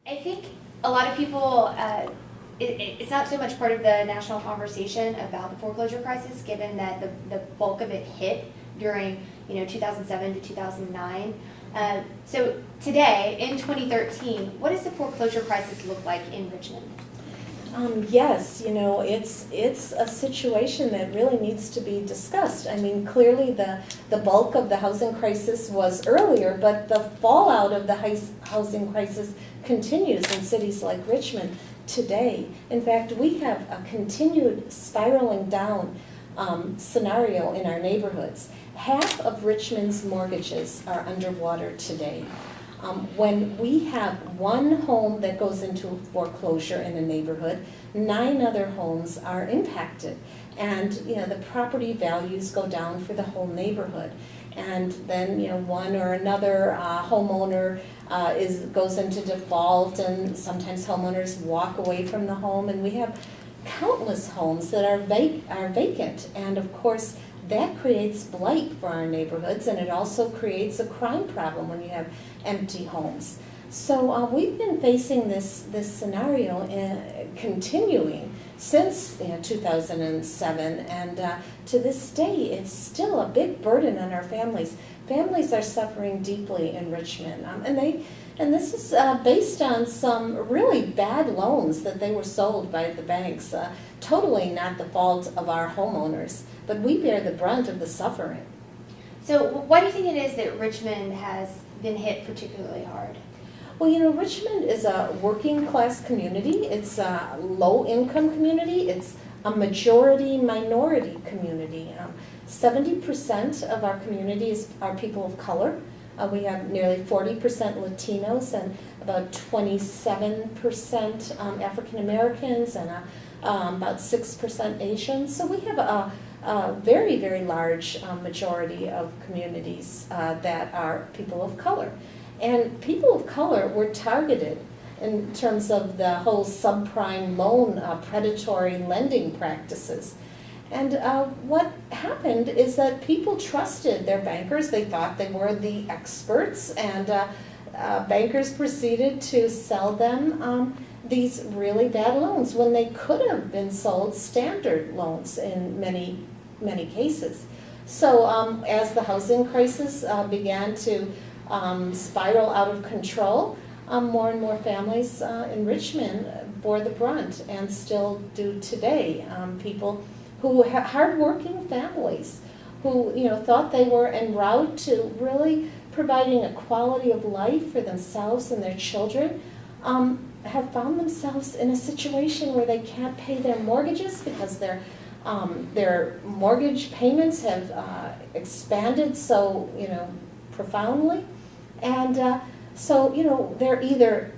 I think a lot of people, it's not so much part of the national conversation about the foreclosure crisis, given that the bulk of it hit during 2007 to 2009. So today, in 2013, what does the foreclosure crisis look like in Richmond? Yes, it's a situation that really needs to be discussed. I mean, clearly the bulk of the housing crisis was earlier, but the fallout of the housing crisis continues in cities like Richmond today. In fact, we have a continued spiraling down scenario in our neighborhoods. Half of Richmond's mortgages are underwater today. When we have one home that goes into foreclosure in a neighborhood, 9 other homes are impacted. And the property values go down for the whole neighborhood. And then one or another homeowner goes into default, and sometimes homeowners walk away from the home, and we have countless homes that are vacant. And of course, that creates blight for our neighborhoods, and it also creates a crime problem when you have empty homes. So we've been facing this scenario continuing since 2007, and to this day, it's still a big burden on our families. Families are suffering deeply in Richmond, and this is based on some really bad loans that they were sold by the banks. Totally not the fault of our homeowners, but we bear the brunt of the suffering. So why do you think it is that Richmond has been hit particularly hard? Well, Richmond is a working class community. It's a low income community. It's a majority minority community. 70% of our communities are people of color. We have nearly 40% Latinos and about 27% African Americans and about 6% Asians. So we have a very, very large majority of communities that are people of color. And people of color were targeted in terms of the whole subprime loan predatory lending practices. And what happened is that people trusted their bankers. They thought they were the experts, and bankers proceeded to sell them these really bad loans when they could have been sold standard loans in many, many cases. So as the housing crisis began to spiral out of control, more and more families in Richmond bore the brunt, and still do today. People who have hardworking families who thought they were en route to really providing a quality of life for themselves and their children, have found themselves in a situation where they can't pay their mortgages because their mortgage payments have expanded so profoundly, and so they've either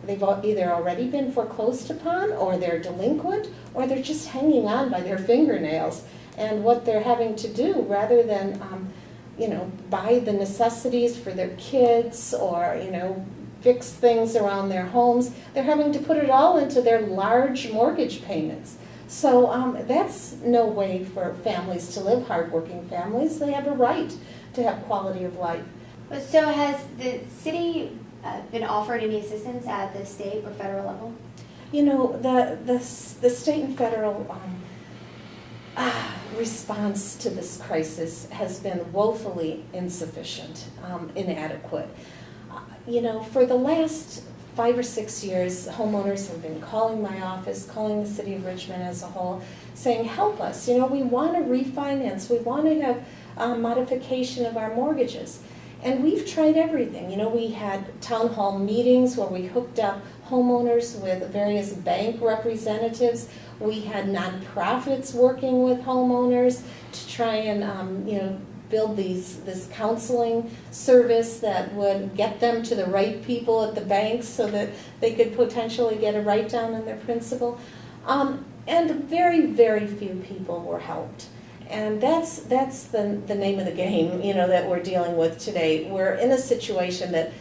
already been foreclosed upon, or they're delinquent, or they're just hanging on by their fingernails. And what they're having to do, rather than buy the necessities for their kids, or fix things around their homes, they're having to put it all into their large mortgage payments. So that's no way for families to live, hardworking families. They have a right to have quality of life. So has the city been offered any assistance at the state or federal level? The state and federal response to this crisis has been woefully insufficient, inadequate. For the last 5 or 6 years, homeowners have been calling my office, calling the city of Richmond as a whole, saying, help us. We want to refinance. We want to have modification of our mortgages. And we've tried everything. We had town hall meetings where we hooked up homeowners with various bank representatives. We had nonprofits working with homeowners to try and build this counseling service that would get them to the right people at the banks so that they could potentially get a write-down on their principal. And very, very few people were helped. And that's the name of the game, that we're dealing with today. We're in a situation that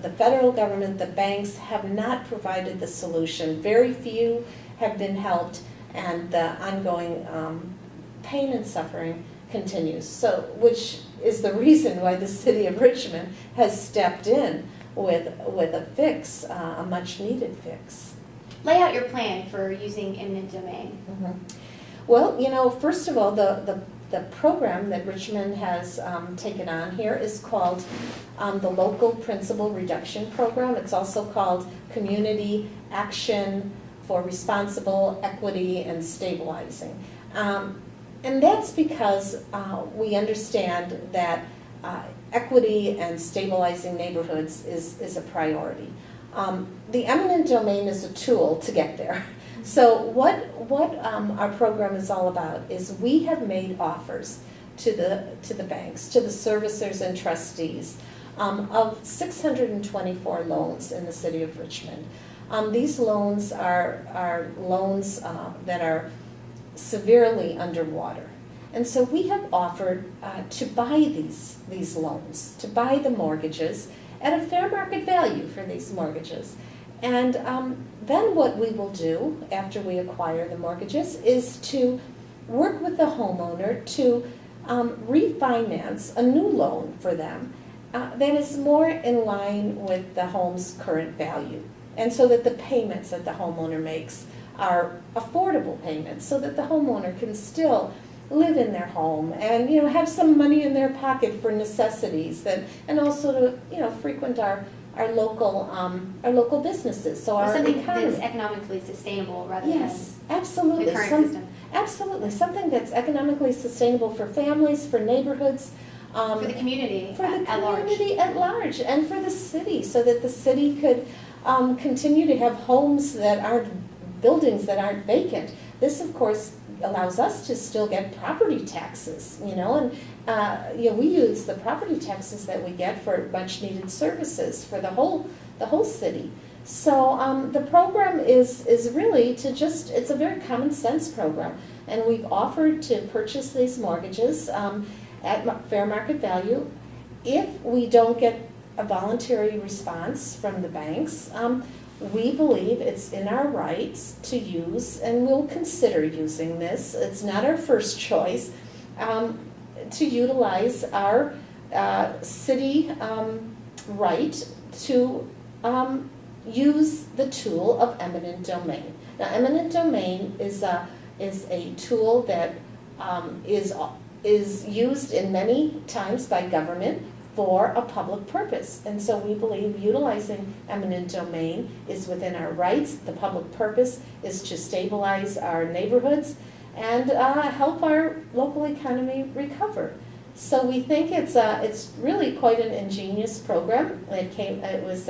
the federal government, the banks, have not provided the solution. Very few have been helped, and the ongoing pain and suffering continues. So, which is the reason why the city of Richmond has stepped in with a fix, a much needed fix. Lay out your plan for using eminent domain. Well, first of all, the program that Richmond has taken on here is called the Local Principal Reduction Program. It's also called Community Action for Responsible Equity and Stabilizing. And that's because we understand that equity and stabilizing neighborhoods is a priority. The eminent domain is a tool to get there. So what our program is all about is we have made offers to the banks, to the servicers and trustees of 624 loans in the city of Richmond. These loans are loans that are severely underwater. And so we have offered to buy these loans, to buy the mortgages at a fair market value for these mortgages. And then what we will do after we acquire the mortgages is to work with the homeowner to refinance a new loan for them that is more in line with the home's current value. And so that the payments that the homeowner makes are affordable payments, so that the homeowner can still live in their home and have some money in their pocket for necessities, and also to frequent our local businesses. So our something economy. that's economically sustainable rather Yes, than absolutely. the current system. Absolutely, something that's economically sustainable for families, for neighborhoods, For the community for the at large. community at large, and for the city, so that the city could continue to have homes that aren't, buildings that aren't vacant. This, of course, allows us to still get property taxes, and we use the property taxes that we get for much needed services for the whole city. So the program is really to it's a very common sense program, and we've offered to purchase these mortgages at fair market value. If we don't get a voluntary response from the banks, we believe it's in our rights to use, and we'll consider using this. It's not our first choice, to utilize our city right to use the tool of eminent domain. Now, eminent domain is a tool that is used in many times by government for a public purpose. And so we believe utilizing eminent domain is within our rights. The public purpose is to stabilize our neighborhoods and help our local economy recover. So we think it's really quite an ingenious program. It was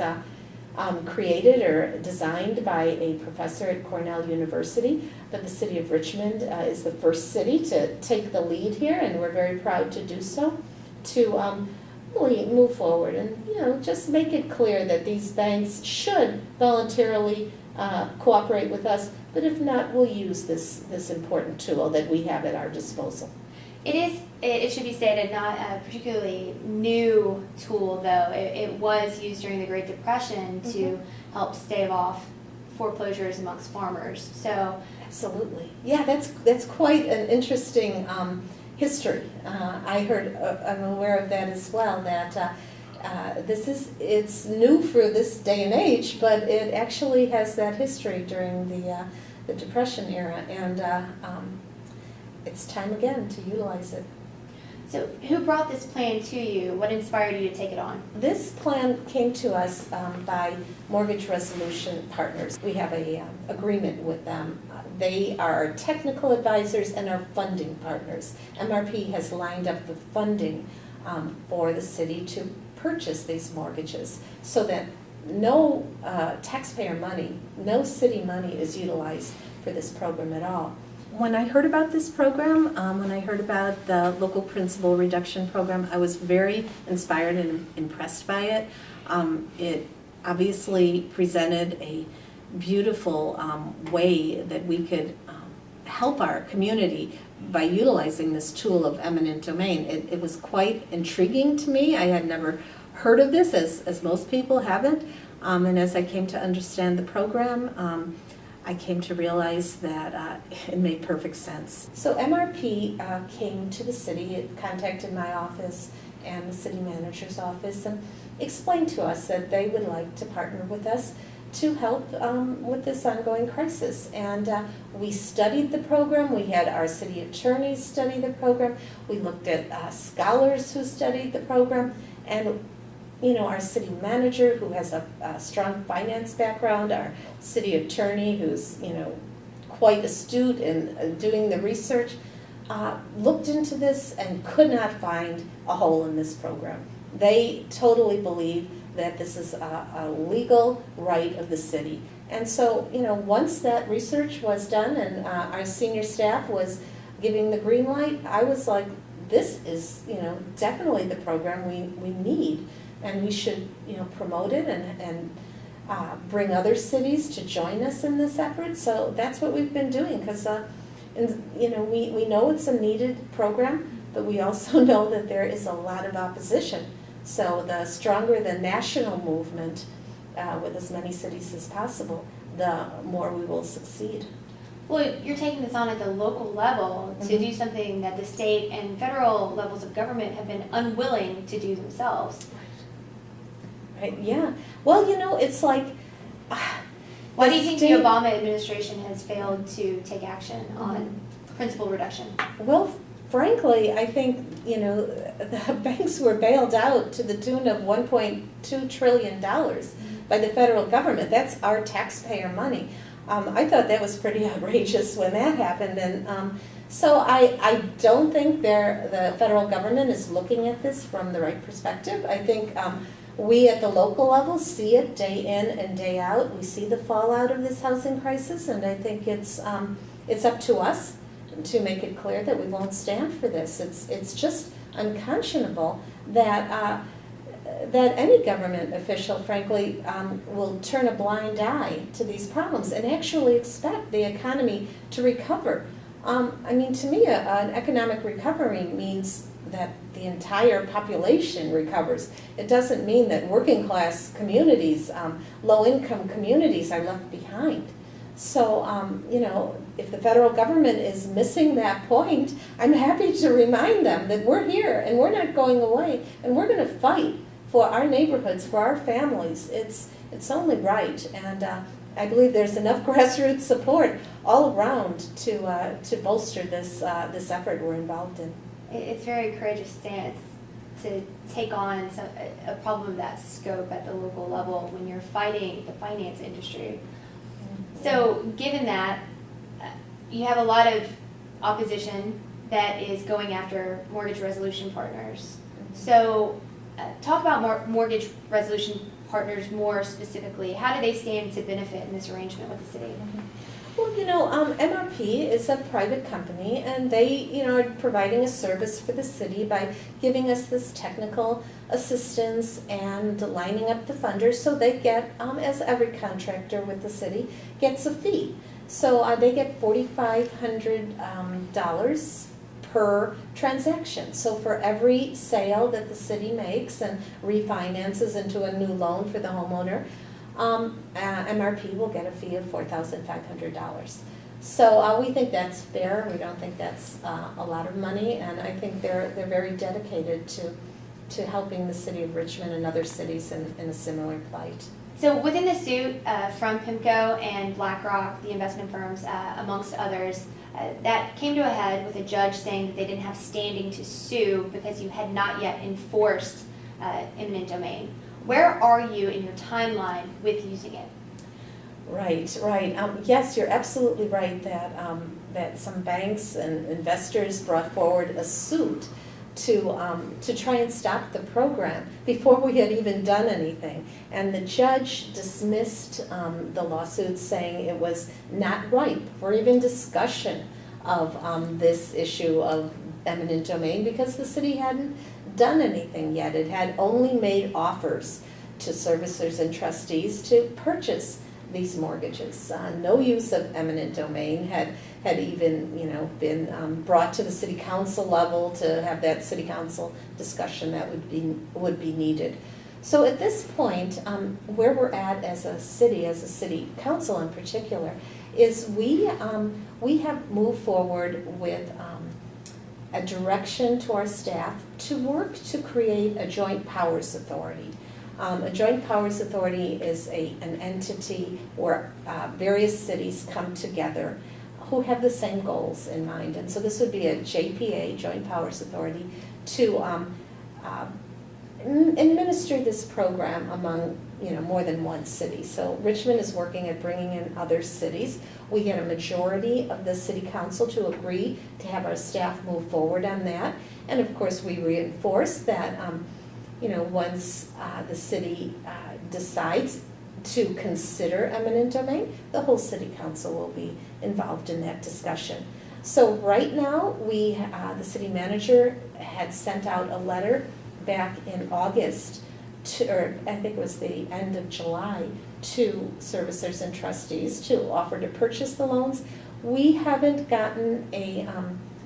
created or designed by a professor at Cornell University, but the city of Richmond is the first city to take the lead here, and we're very proud to do so, to really move forward and just make it clear that these banks should voluntarily cooperate with us, but if not, we'll use this important tool that we have at our disposal. It should be stated, not a particularly new tool, though. It was used during the Great Depression to help stave off foreclosures amongst farmers. So absolutely, yeah, that's quite an interesting history. I'm aware of that as well. That it's new for this day and age, but it actually has that history during the Depression era, and it's time again to utilize it. So who brought this plan to you? What inspired you to take it on? This plan came to us by Mortgage Resolution Partners. We have a agreement with them. They are our technical advisors and our funding partners. MRP has lined up the funding for the city to purchase these mortgages so that no taxpayer money, no city money is utilized for this program at all. When I heard about this program, when I heard about the Local Principal Reduction Program, I was very inspired and impressed by it. It obviously presented a beautiful way that we could help our community by utilizing this tool of eminent domain. It was quite intriguing to me. I had never heard of this, as most people haven't. And as I came to understand the program, I came to realize that it made perfect sense. So MRP came to the city, it contacted my office, and the city manager's office and explained to us that they would like to partner with us to help with this ongoing crisis. And we studied the program. We had our city attorneys study the program. We looked at scholars who studied the program. And, you know, our city manager, who has a strong finance background, our city attorney, who's, you know, quite astute in doing the research, looked into this and could not find a hole in this program. They totally believe that this is a legal right of the city. And so, you know, once that research was done and our senior staff was giving the green light, I was like, this is, you know, definitely the program we need. And we should, you know, promote it and bring other cities to join us in this effort. So that's what we've been doing, because, you know, we know it's a needed program, but we also know that there is a lot of opposition. So the stronger the national movement with as many cities as possible, the more we will succeed. Well, you're taking this on at the local level to do something that the state and federal levels of government have been unwilling to do themselves. Right, yeah. Well, you know, it's like... Why do you think the Obama administration has failed to take action on principal reduction? Well, frankly, I think, you know, the banks were bailed out to the tune of $1.2 trillion by the federal government. That's our taxpayer money. I thought that was pretty outrageous when that happened. And so I don't think the federal government is looking at this from the right perspective. I think we at the local level see it day in and day out. We see the fallout of this housing crisis, and I think it's up to us to make it clear that we won't stand for this. It's just unconscionable that any government official, frankly, will turn a blind eye to these problems and actually expect the economy to recover. I mean, to me, an economic recovery means that the entire population recovers. It doesn't mean that working class communities, low-income communities are left behind. So, you know, if the federal government is missing that point, I'm happy to remind them that we're here and we're not going away, and we're going to fight for our neighborhoods, for our families. It's only right, and I believe there's enough grassroots support all around to bolster this effort we're involved in. It's a very courageous stance to take on a problem of that scope at the local level when you're fighting the finance industry. So given that, you have a lot of opposition that is going after mortgage resolution partners. So talk about mortgage resolution partners more specifically. How do they stand to benefit in this arrangement with the city? Well, you know, MRP is a private company, and they, you know, are providing a service for the city by giving us this technical assistance and lining up the funders, so they get, as every contractor with the city, gets a fee. So they get $4,500 per transaction. So for every sale that the city makes and refinances into a new loan for the homeowner, MRP will get a fee of $4,500. So we think that's fair. We don't think that's a lot of money, and I think they're very dedicated to helping the city of Richmond and other cities in a similar plight. So within the suit from PIMCO and BlackRock, the investment firms, amongst others, that came to a head with a judge saying that they didn't have standing to sue because you had not yet enforced eminent domain. Where are you in your timeline with using it? Right. Yes, you're absolutely right that some banks and investors brought forward a suit to try and stop the program before we had even done anything. And the judge dismissed the lawsuit, saying it was not ripe for even discussion of this issue of eminent domain because the city hadn't done anything yet. It had only made offers to servicers and trustees to purchase these mortgages. No use of eminent domain had even, you know, been brought to the city council level to have that city council discussion that would be needed. So at this point, where we're at as a city council in particular, is we have moved forward with a direction to our staff to work to create a joint powers authority. A joint powers authority is an entity where various cities come together who have the same goals in mind. And so this would be a JPA, Joint Powers Authority, to administer this program among more than one city. So Richmond is working at bringing in other cities. We get a majority of the city council to agree to have our staff move forward on that. And of course, we reinforce that once the city decides to consider eminent domain, the whole city council will be involved in that discussion. So right now, the city manager had sent out a letter back in August, or I think it was the end of July, to servicers and trustees to offer to purchase the loans. We haven't gotten a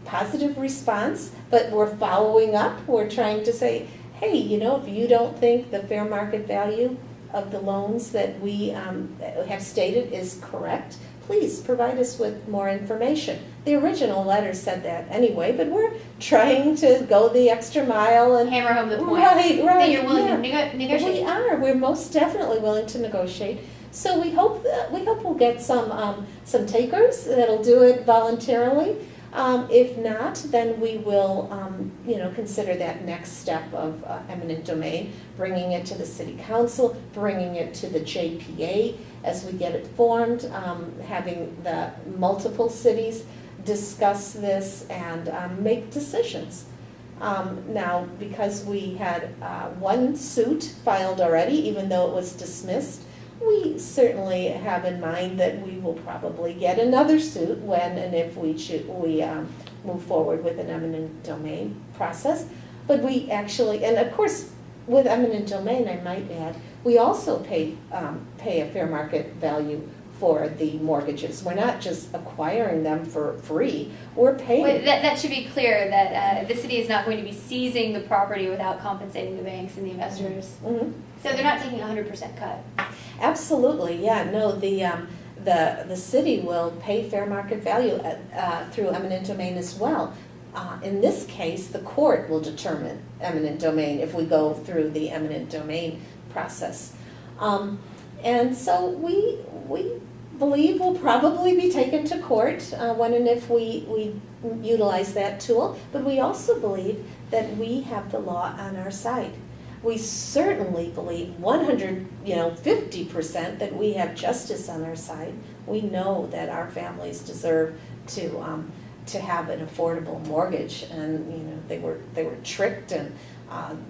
positive response, but we're following up. We're trying to say, hey, if you don't think the fair market value of the loans that we have stated is correct, please provide us with more information. The original letter said that anyway, but we're trying to go the extra mile and hammer home the point. Right. That you're willing to negotiate. We are. We're most definitely willing to negotiate. So we hope we'll get some takers that'll do it voluntarily. If not, then we will, consider that next step of eminent domain, bringing it to the city council, bringing it to the JPA as we get it formed, having the multiple cities discuss this and make decisions. Now, because we had one suit filed already, even though it was dismissed, we certainly have in mind that we will probably get another suit when and if we move forward with an eminent domain process. But we actually, and of course, with eminent domain, I might add, we also pay a fair market value for the mortgages. We're not just acquiring them for free, we're paying. Well, that should be clear that the city is not going to be seizing the property without compensating the banks and the investors. Mm-hmm. So they're not taking a 100% cut. Absolutely, yeah. No, the city will pay fair market value through eminent domain as well. In this case, the court will determine eminent domain if we go through the eminent domain process. And so we believe we'll probably be taken to court when and if we utilize that tool. But we also believe that we have the law on our side. We certainly believe 150% that we have justice on our side. We know that our families deserve to have an affordable mortgage, and they were tricked, and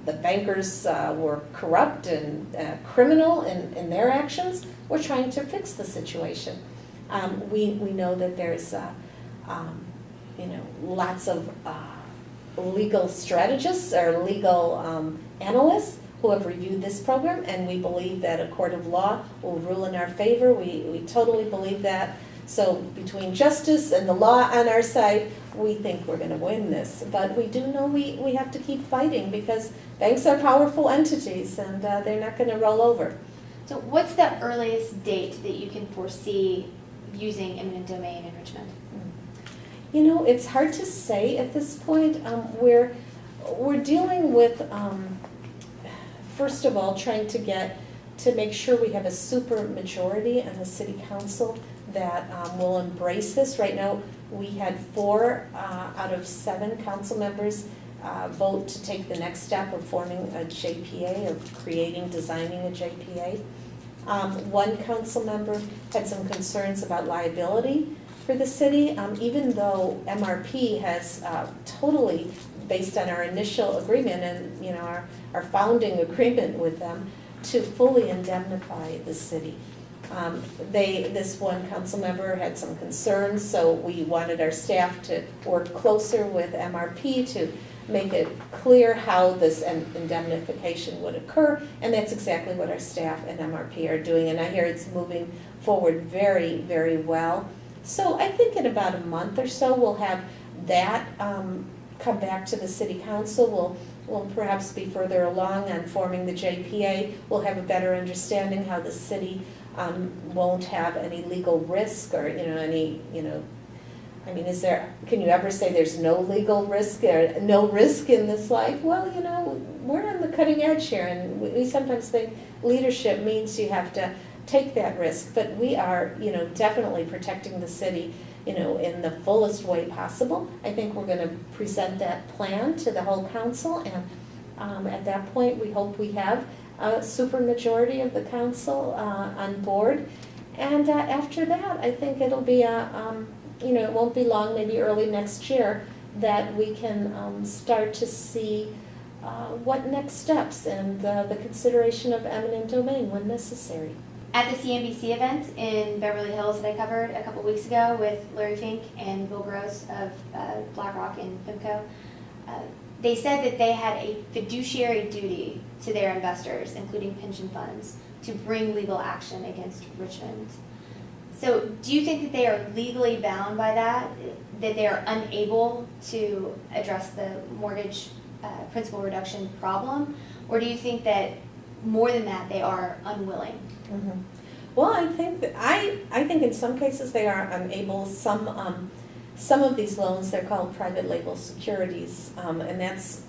the bankers were corrupt and criminal in their actions. We're trying to fix the situation. We know that there's lots of legal strategists or legal analysts who have reviewed this program, and we believe that a court of law will rule in our favor. We totally believe that. So between justice and the law on our side, we think we're going to win this. But we do know we have to keep fighting because banks are powerful entities, and they're not going to roll over. So what's the earliest date that you can foresee using eminent domain in Richmond? It's hard to say at this point. We're dealing with, first of all, trying to make sure we have a super majority in the city council that will embrace this. Right now, we had 4 out of 7 council members vote to take the next step of forming a JPA, of designing a JPA. One council member had some concerns about liability for the city, even though MRP has totally, based on our initial agreement and our founding agreement with them, to fully indemnify the city. This one council member had some concerns, so we wanted our staff to work closer with MRP to make it clear how this indemnification would occur, and that's exactly what our staff and MRP are doing, and I hear it's moving forward very, very well. So I think in about a month or so we'll have that come back to the city council. We'll perhaps be further along on forming the JPA. We'll have a better understanding how the city won't have any legal risk or any I mean, can you ever say there's no legal risk or no risk in this life? Well, we're on the cutting edge here, and we sometimes think leadership means you have to take that risk, but we are, definitely protecting the city, in the fullest way possible. I think we're going to present that plan to the whole council, and at that point, we hope we have a supermajority of the council on board. And after that, I think it'll be it won't be long, maybe early next year, that we can start to see what next steps and the consideration of eminent domain when necessary. At the CNBC event in Beverly Hills that I covered a couple weeks ago with Larry Fink and Bill Gross of BlackRock and PIMCO, they said that they had a fiduciary duty to their investors, including pension funds, to bring legal action against Richmond. So do you think that they are legally bound by that they are unable to address the mortgage principal reduction problem? Or do you think that more than that, they are unwilling? Mm-hmm. Well, I think in some cases they are unable. Some of these loans, they're called private label securities, and that's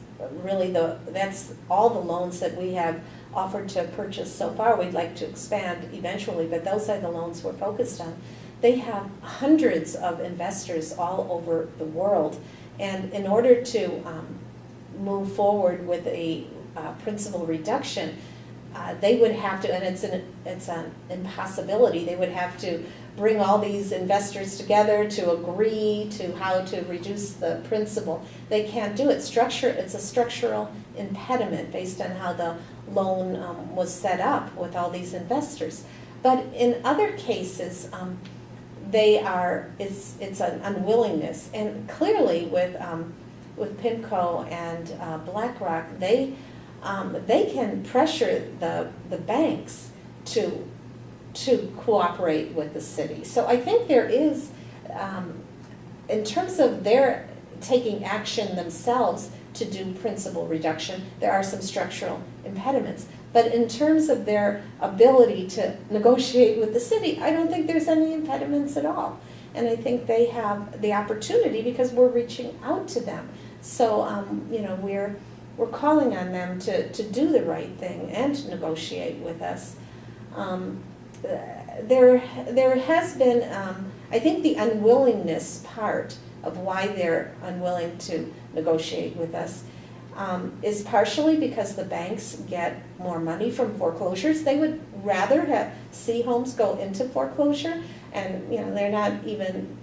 really that's all the loans that we have offered to purchase so far. We'd like to expand eventually, but those are the loans we're focused on. They have hundreds of investors all over the world, and in order to move forward with a principal reduction, they would have to, and it's an impossibility, they would have to bring all these investors together to agree to how to reduce the principal. They can't do it. It's a structural impediment based on how the loan was set up with all these investors. But in other cases, it's an unwillingness, and clearly with PIMCO and BlackRock, they can pressure the banks to cooperate with the city. So I think there is, in terms of their taking action themselves to do principal reduction, there are some structural impediments. But in terms of their ability to negotiate with the city, I don't think there's any impediments at all. And I think they have the opportunity because we're reaching out to them. So, we're calling on them to do the right thing and to negotiate with us. There has been, I think the unwillingness part of why they're unwilling to negotiate with us is partially because the banks get more money from foreclosures. They would rather see homes go into foreclosure, and they're not even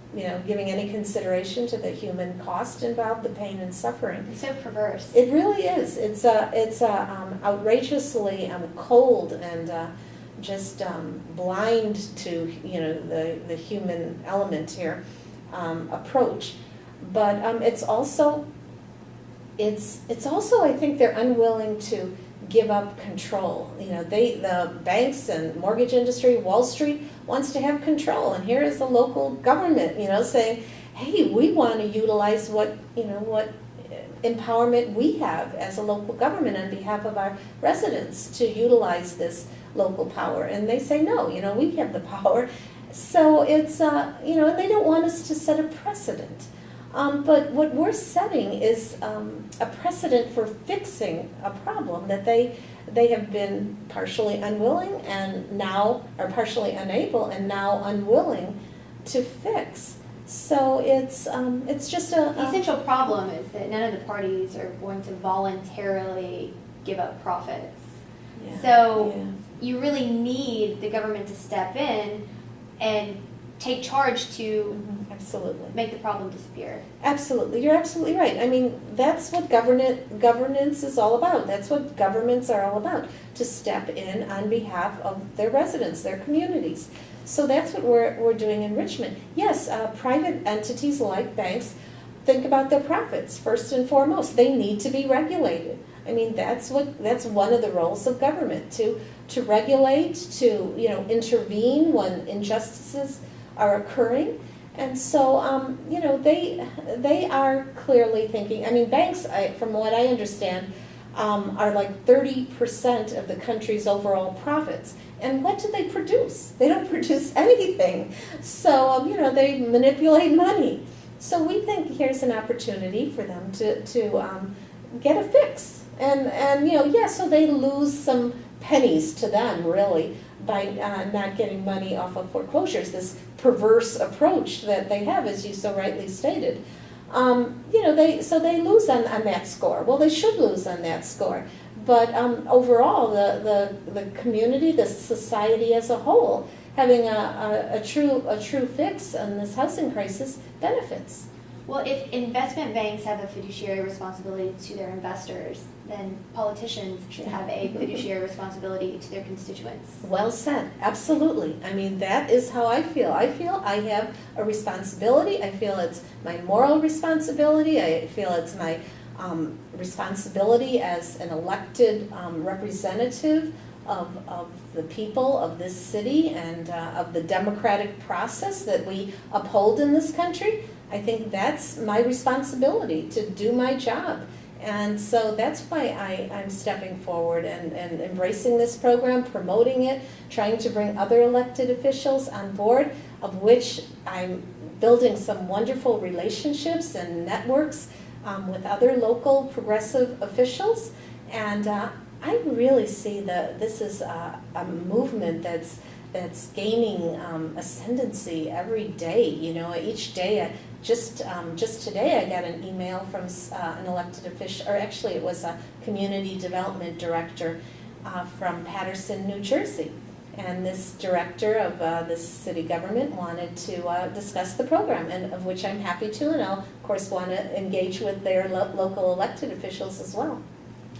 giving any consideration to the human cost involved, the pain and suffering. It's so perverse. It really is. It's outrageously cold and just blind to the human element here approach. But it's also I think they're unwilling to give up control. The banks and mortgage industry, Wall Street wants to have control, and here is the local government, saying, "Hey, we want to utilize what empowerment we have as a local government on behalf of our residents to utilize this local power." And they say, "No, we have the power." So it's and they don't want us to set a precedent. But what we're setting is a precedent for fixing a problem that they have been partially unwilling and now are partially unable and now unwilling to fix. So it's just the essential problem is that none of the parties are going to voluntarily give up profits. Yeah. So yeah. You really need the government to step in and take charge to absolutely make the problem disappear. Absolutely, you're absolutely right. I mean, that's what governance is all about. That's what governments are all about, to step in on behalf of their residents, their communities. So that's what we're doing in Richmond. Yes, private entities like banks think about their profits first and foremost. They need to be regulated. I mean, that's one of the roles of government, to regulate, to intervene when injustices are occurring. And so, they are clearly thinking, I mean, banks, from what I understand, are like 30% of the country's overall profits. And what do they produce? They don't produce anything. So, they manipulate money. So we think here's an opportunity for them to get a fix. And so they lose some pennies to them, really, by not getting money off of foreclosures, this perverse approach that they have, as you so rightly stated. They lose on that score. Well, they should lose on that score. But overall, the community, the society as a whole, having a true fix on this housing crisis benefits. Well, if investment banks have a fiduciary responsibility to their investors, then politicians should have a fiduciary responsibility to their constituents. Well said, absolutely. I mean, that is how I feel. I feel I have a responsibility. I feel it's my moral responsibility. I feel it's my responsibility as an elected representative of the people of this city and of the democratic process that we uphold in this country. I think that's my responsibility to do my job. And so that's why I'm stepping forward and embracing this program, promoting it, trying to bring other elected officials on board, of which I'm building some wonderful relationships and networks with other local progressive officials. And I really see that this is a movement that's gaining ascendancy every day. Each day. Just today, I got an email from an elected official, or actually it was a community development director from Paterson, New Jersey. And this director of this city government wanted to discuss the program, and of which I'm happy to, and I'll, of course, want to engage with their local elected officials as well.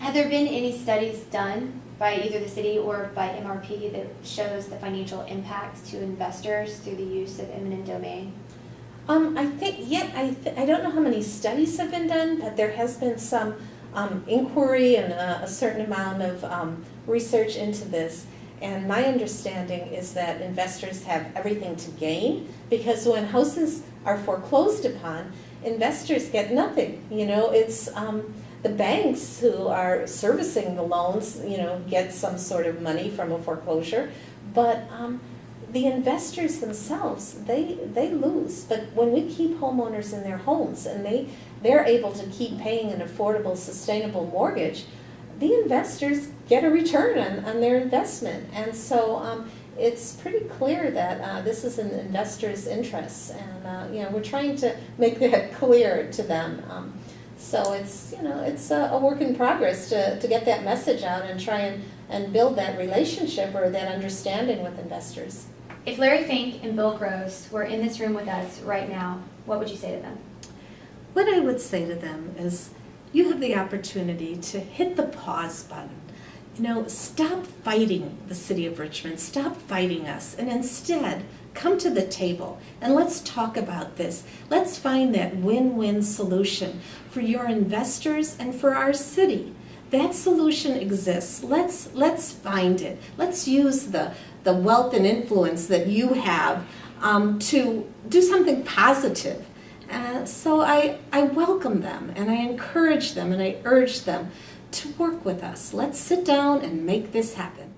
Have there been any studies done by either the city or by MRP that shows the financial impact to investors through the use of eminent domain? I think, I don't know how many studies have been done, but there has been some inquiry and a certain amount of research into this. And my understanding is that investors have everything to gain, because when houses are foreclosed upon, investors get nothing. It's the banks who are servicing the loans, get some sort of money from a foreclosure, but the investors themselves, they lose. But when we keep homeowners in their homes and they're able to keep paying an affordable, sustainable mortgage, the investors get a return on their investment. And so it's pretty clear that this is in investor's interests, and we're trying to make that clear to them. So it's a work in progress to get that message out and try and build that relationship or that understanding with investors. If Larry Fink and Bill Gross were in this room with us right now, what would you say to them? What I would say to them is, you have the opportunity to hit the pause button. Stop fighting the city of Richmond, stop fighting us, and instead come to the table and let's talk about this. Let's find that win-win solution for your investors and for our city. That solution exists. Let's find it. Let's use the wealth and influence that you have to do something positive. So I welcome them, and I encourage them, and I urge them to work with us. Let's sit down and make this happen.